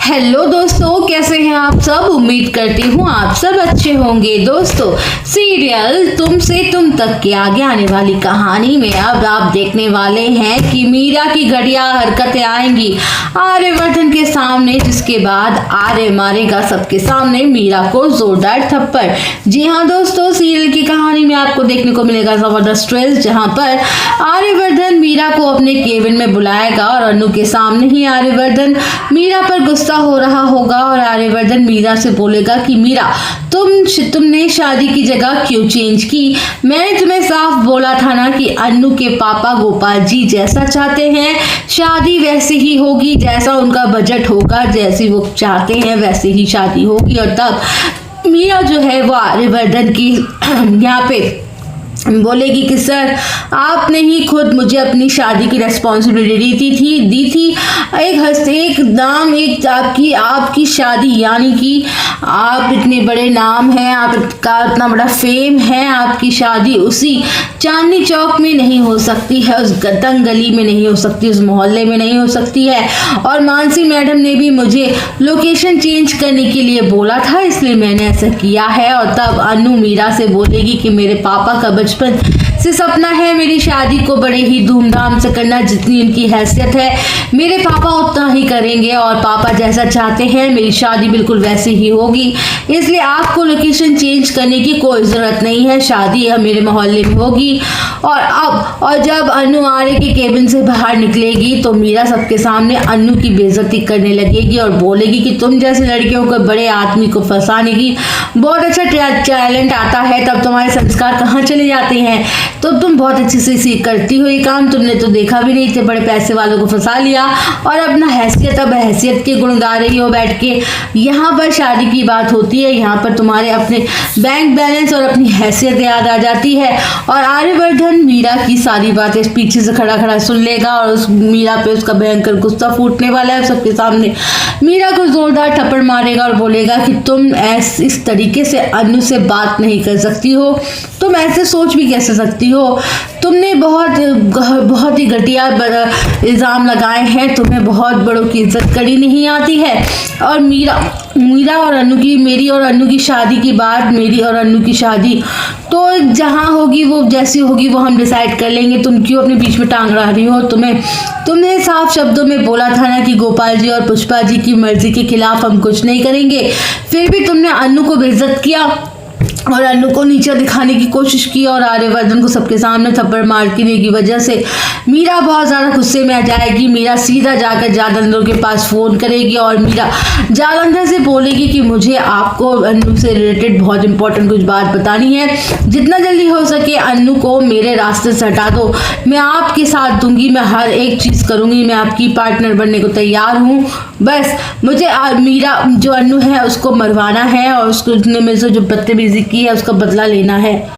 Hello दोस्तों, कैसे हैं आप सब। उम्मीद करती हूँ आप सब अच्छे होंगे। दोस्तों, सीरियल तुमसे तुम तक के आगे आने वाली कहानी में अब आप देखने वाले हैं कि मीरा की घटिया हरकतें आएंगी आर्यवर्धन के सामने, जिसके बाद आर्य मारेगा सबके सामने मीरा को जोरदार थप्पड़। जी हाँ दोस्तों, सीरियल की कहानी में आपको देखने को मिलेगा जबरदस्त ट्विस्ट, जहाँ पर आर्यवर्धन मीरा को अपने केबिन में बुलाएगा और अनु के सामने ही आर्यवर्धन मीरा पर गुस्सा हो रहा होगा और आर्यवर्धन मीरा से बोलेगा कि मीरा, तुमने शादी की जगह क्यों चेंज की। मैंने तुम्हें साफ बोला था ना कि अनु के पापा गोपाल जी जैसा चाहते हैं शादी वैसे ही होगी, जैसा उनका बजट होगा, जैसे वो चाहते हैं वैसे ही शादी होगी। और तब मीरा जो है वो आर्यवर्धन की यहाँ पे बोलेगी कि सर, आपने ही खुद मुझे अपनी शादी की रेस्पॉन्सिबिलिटी दी थी। एक आपकी शादी, यानी कि आप इतने बड़े नाम हैं, आपका इतना बड़ा फेम है, आपकी शादी उसी चांदनी चौक में नहीं हो सकती है, उस तंग गली में नहीं हो सकती, उस मोहल्ले में नहीं हो सकती है। और मानसी मैडम ने भी मुझे लोकेशन चेंज करने के लिए बोला था, इसलिए मैंने ऐसा किया है। और तब अनु मीरा से बोलेगी कि मेरे पापा का बचपन से सपना है मेरी शादी को बड़े ही धूमधाम से करना, जितनी उनकी हैसियत है मेरे पापा उतना ही करेंगे, और पापा जैसा चाहते हैं मेरी शादी बिल्कुल वैसी ही होगी, इसलिए आपको लोकेशन चेंज करने की कोई ज़रूरत नहीं है, शादी मेरे मोहल्ले में होगी। और जब अनु आर्य के केबिन से बाहर निकलेगी तो मीरा सबके सामने अनु की बेइज्जती करने लगेगी और बोलेगी कि तुम जैसे लड़कियों को बड़े आदमी को फंसाने की बहुत अच्छा टैलेंट आता है, तब तुम्हारे संस्कार कहाँ चले जाते हैं। तो तुम बहुत अच्छे से सीख करती हो ये काम, तुमने तो देखा भी नहीं थे, बड़े पैसे वालों को फंसा लिया और अपना हैसियत के गुण गा रही हो बैठ के। यहाँ पर शादी की बात होती है, यहाँ पर तुम्हारे अपने बैंक बैलेंस और अपनी हैसियत याद आ जाती है। और आर्यवर्धन मीरा की सारी बातें पीछे से खड़ा खड़ा सुन लेगा और उस मीरा पे उसका भयंकर गुस्सा फूटने वाला है। सबके सामने मीरा को जोरदार थप्पड़ मारेगा और बोलेगा कि तुम इस तरीके से अनु से बात नहीं कर सकती हो, तुम ऐसे सोच भी कैसे सकती हो, तुमने बहुत ही घटिया इल्ज़ाम लगाए हैं, तुम्हें बहुत बड़ों की इज्जत करी नहीं आती है। और मीरा और अनु की, मेरी और अनु की शादी की बात, मेरी और अनु की शादी तो जहाँ होगी वो जैसी होगी वो हम डिसाइड कर लेंगे, तुम क्यों अपने बीच में टांग रहा रही हो। तुमने साफ शब्दों में बोला था ना कि गोपाल जी और पुष्पा जी की मर्जी के खिलाफ हम कुछ नहीं करेंगे, फिर भी तुमने अनु को बेइज्जत किया और अनु को नीचे दिखाने की कोशिश की और आर्यवर्धन को सबके सामने थप्पड़ मारने की वजह से मीरा बहुत ज़्यादा गुस्से में आ जाएगी। मीरा सीधा जाकर जालंधर के पास फ़ोन करेगी और मीरा जालंधर से बोलेगी कि मुझे आपको अनु से रिलेटेड बहुत इंपॉर्टेंट कुछ बात बतानी है, जितना जल्दी हो सके अनु को मेरे रास्ते से हटा दो, मैं आपके साथ दूंगी, मैं हर एक चीज़ करूँगी, मैं आपकी पार्टनर बनने को तैयार हूँ, बस मुझे मीरा जो अनु है उसको मरवाना है और उसको मेरे से जो बदतमीजी की है उसका बदला लेना है।